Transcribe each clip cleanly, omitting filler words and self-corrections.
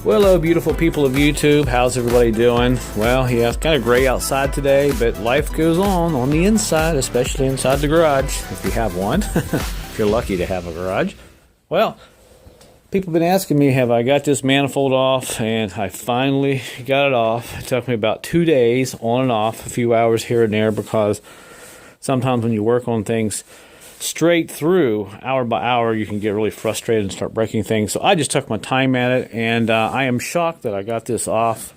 Well, hello, beautiful people of YouTube. How's everybody doing? Well, yeah, it's kind of gray outside today, but life goes on the inside, especially inside the garage, if you have one, if you're lucky to have a garage. Well, people have been asking me, have I got this manifold off? And I finally got it off. It took me about 2 days, on and off, a few hours here and there, because sometimes when you work on things straight through, hour by hour, you can get really frustrated and start breaking things. So I just took my time at it, and I am shocked that I got this off.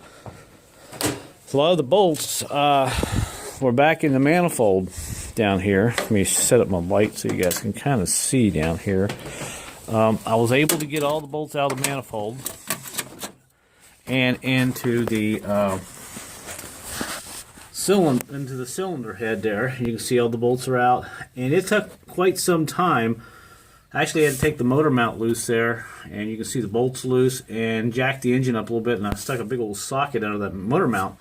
So a lot of the bolts were back in the manifold down here. Let me set up my light so you guys can kind of see down here. I was able to get all the bolts out of the manifold and into the cylinder head there. You can see all the bolts are out, and it took quite some time. I actually had to take the motor mount loose there, and you can see the bolts loose, and jack the engine up a little bit, and I stuck a big old socket under that motor mount,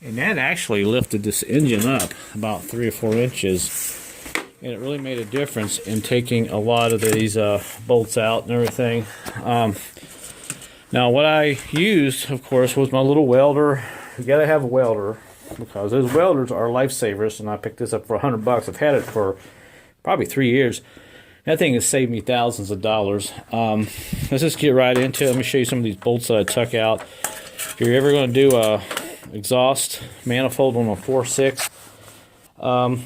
and that actually lifted this engine up about 3 or 4 inches, and it really made a difference in taking a lot of these bolts out and everything. Now what I used, of course, was my little welder. You gotta have a welder, because those welders are lifesavers, and I picked this up for $100. I've had it for probably 3 years. That thing has saved me thousands of dollars. Let's just get right into it. Let me show you some of these bolts that I took out. If you're ever going to do a exhaust manifold on a 4.6,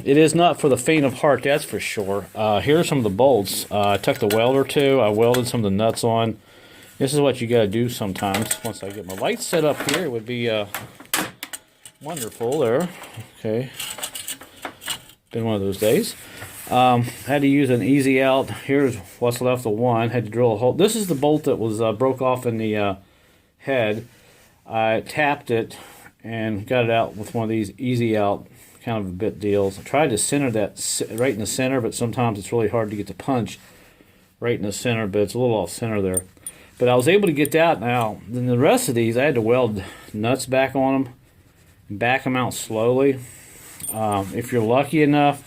it is not for the faint of heart, that's for sure. Here are some of the bolts. I took the welder too. I welded some of the nuts on. This is what you got to do sometimes. Once I get my lights set up here, it would be wonderful there. Okay, been one of those days. Had to use an easy out. Here's what's left of one. Had to drill a hole. This is the bolt that was broke off in the head. I tapped it and got it out with one of these easy out kind of a bit deals. I tried to center that right in the center, but sometimes it's really hard to get the punch right in the center, but it's a little off center there. But I was able to get that. Now then, the rest of these I had to weld nuts back on them, back them out slowly. If you're lucky enough,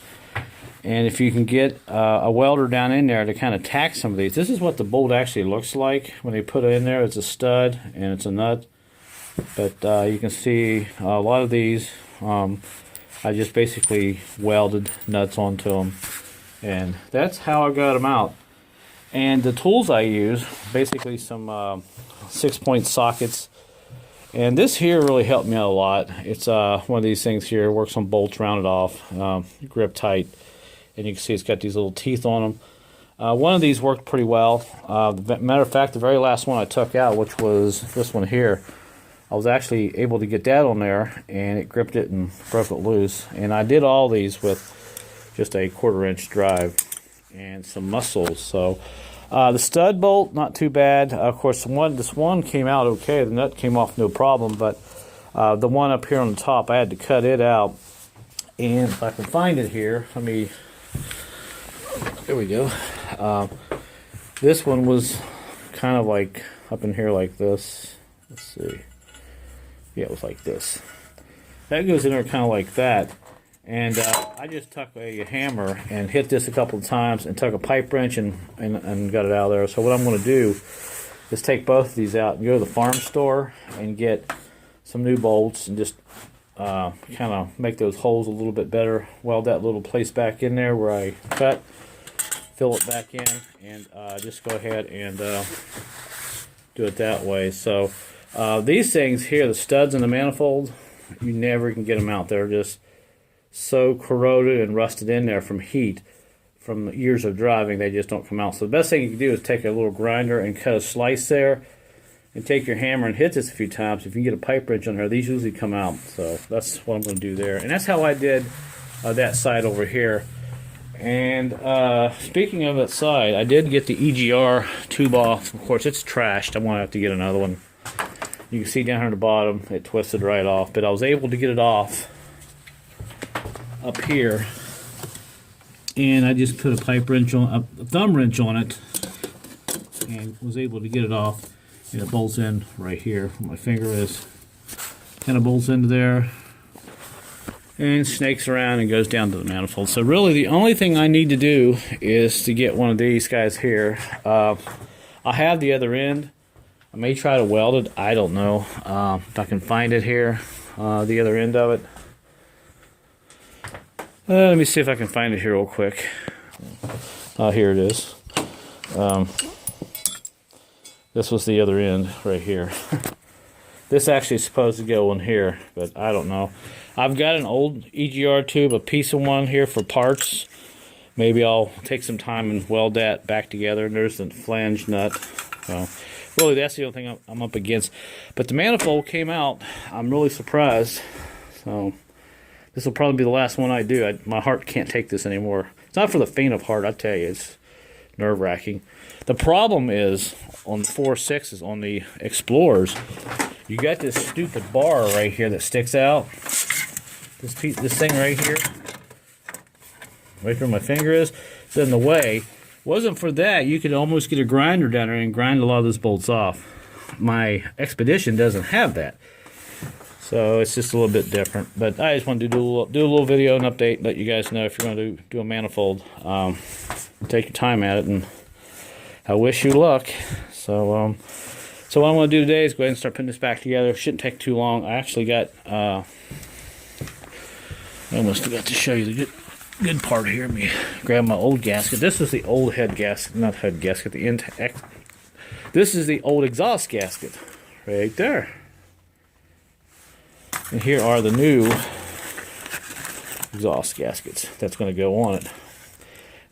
and if you can get a welder down in there to kind of tack some of these, this is what the bolt actually looks like when they put it in there. It's a stud and it's a nut, but you can see a lot of these I just basically welded nuts onto them, and that's how I got them out. And the tools I use, basically some 6-point sockets. And this here really helped me out a lot. It's one of these things here, works on bolts rounded off, grip tight, and you can see it's got these little teeth on them. One of these worked pretty well. Matter of fact, the very last one I took out, which was this one here, I was actually able to get that on there, and it gripped it and broke it loose. And I did all these with just a 1/4-inch drive and some muscles. So the stud bolt, not too bad. Of course, this one came out okay. The nut came off no problem, but the one up here on the top, I had to cut it out. And if I can find it here, there we go. This one was kind of like up in here like this. Let's see. Yeah, it was like this. That goes in there kind of like that. And I just took a hammer and hit this a couple of times and took a pipe wrench and got it out of there. So what I'm going to do is take both of these out and go to the farm store and get some new bolts and just kind of make those holes a little bit better. Weld that little place back in there where I cut, fill it back in, and just go ahead and do it that way. So these things here, the studs and the manifold, you never can get them out. They're just so corroded and rusted in there from heat, from years of driving. They just don't come out. So the best thing you can do is take a little grinder and cut a slice there, and take your hammer and hit this a few times. If you can get a pipe wrench on there, these usually come out. So that's what I'm going to do there, and that's how I did that side over here. And speaking of that side, I did get the EGR tube off. Of course, it's trashed. I'm going to have to get another one. You can see down here at the bottom, it twisted right off, but I was able to get it off up here, and I just put a pipe wrench on, a thumb wrench on it, and was able to get it off, and it bolts in right here where my finger is. Kind of bolts into there and snakes around and goes down to the manifold. So really the only thing I need to do is to get one of these guys here. I have the other end. I may try to weld it. I don't know if I can find it here, the other end of it. Let me see if I can find it here real quick. Here it is. This was the other end right here. This actually is supposed to go in here, but I don't know. I've got an old EGR tube, a piece of one here for parts. Maybe I'll take some time and weld that back together. And there's the flange nut. So really, that's the only thing I'm up against. But the manifold came out. I'm really surprised. So this will probably be the last one I do. My heart can't take this anymore. It's not for the faint of heart, I tell you. It's nerve-wracking. The problem is on the 4.6s, on the Explorers, you got this stupid bar right here that sticks out. This thing right here, right where my finger is, it's in the way. Wasn't for that, you could almost get a grinder down there and grind a lot of those bolts off. My Expedition doesn't have that, so it's just a little bit different. But I just wanted to do a little video and update, let you guys know if you're going to do a manifold. Take your time at it, and I wish you luck. So what I'm going to do today is go ahead and start putting this back together. Shouldn't take too long. I actually got, I almost forgot to show you the good part here. Let me grab my old gasket. This is the old head gasket, not head gasket, the end. This is the old exhaust gasket right there. And here are the new exhaust gaskets that's going to go on it.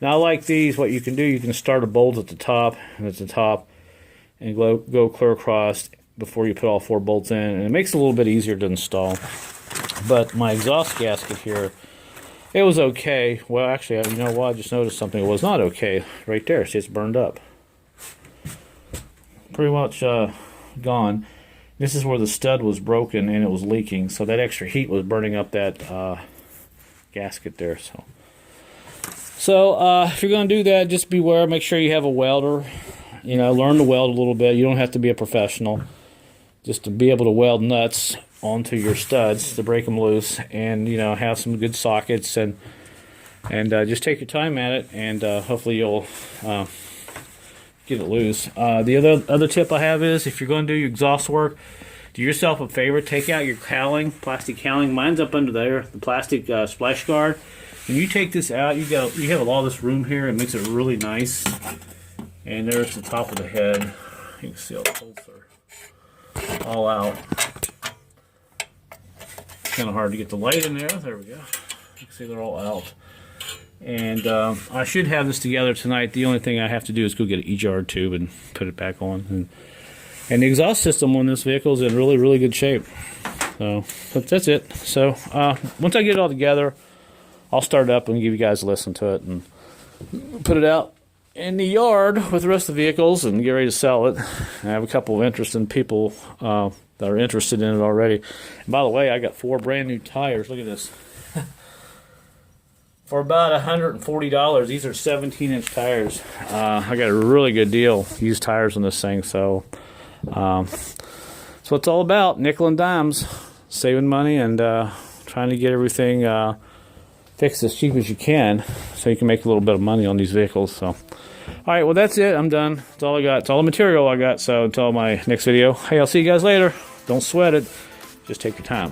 Now, like these, what you can do, you can start a bolt at the top, and go clear across before you put all 4 bolts in, and it makes it a little bit easier to install. But my exhaust gasket here, it was okay. Well, actually, you know what? I just noticed something. It was not okay right there. See, it's burned up. Pretty much gone. This is where the stud was broken and it was leaking, so that extra heat was burning up that gasket there. So if you're going to do that, just beware. Make sure you have a welder. You know, learn to weld a little bit. You don't have to be a professional. Just to be able to weld nuts onto your studs to break them loose, and you know, have some good sockets, and just take your time at it, and hopefully you'll get it loose. The other tip I have is, if you're going to do your exhaust work, do yourself a favor. Take out your cowling, plastic cowling. Mine's up under there, the plastic splash guard. When you take this out, you have a lot of this room here. It makes it really nice. And there's the top of the head. You can see all the bolts are all out. Kind of hard to get the light in there. There we go. You can see they're all out. And I should have this together tonight. The only thing I have to do is go get an EGR tube and put it back on. And the exhaust system on this vehicle is in really, really good shape. So that's it. So once I get it all together, I'll start it up and give you guys a listen to it and put it out in the yard with the rest of the vehicles and get ready to sell it. I have a couple of interested people that are interested in it already. And by the way, I got 4 brand new tires. Look at this. For about $140. These are 17-inch tires. I got a really good deal, used tires on this thing. So that's what it's all about. Nickel and dimes. Saving money and trying to get everything fixed as cheap as you can, so you can make a little bit of money on these vehicles. So, all right, well, that's it. I'm done. That's all I got. It's all the material I got. So until my next video, hey, I'll see you guys later. Don't sweat it. Just take your time.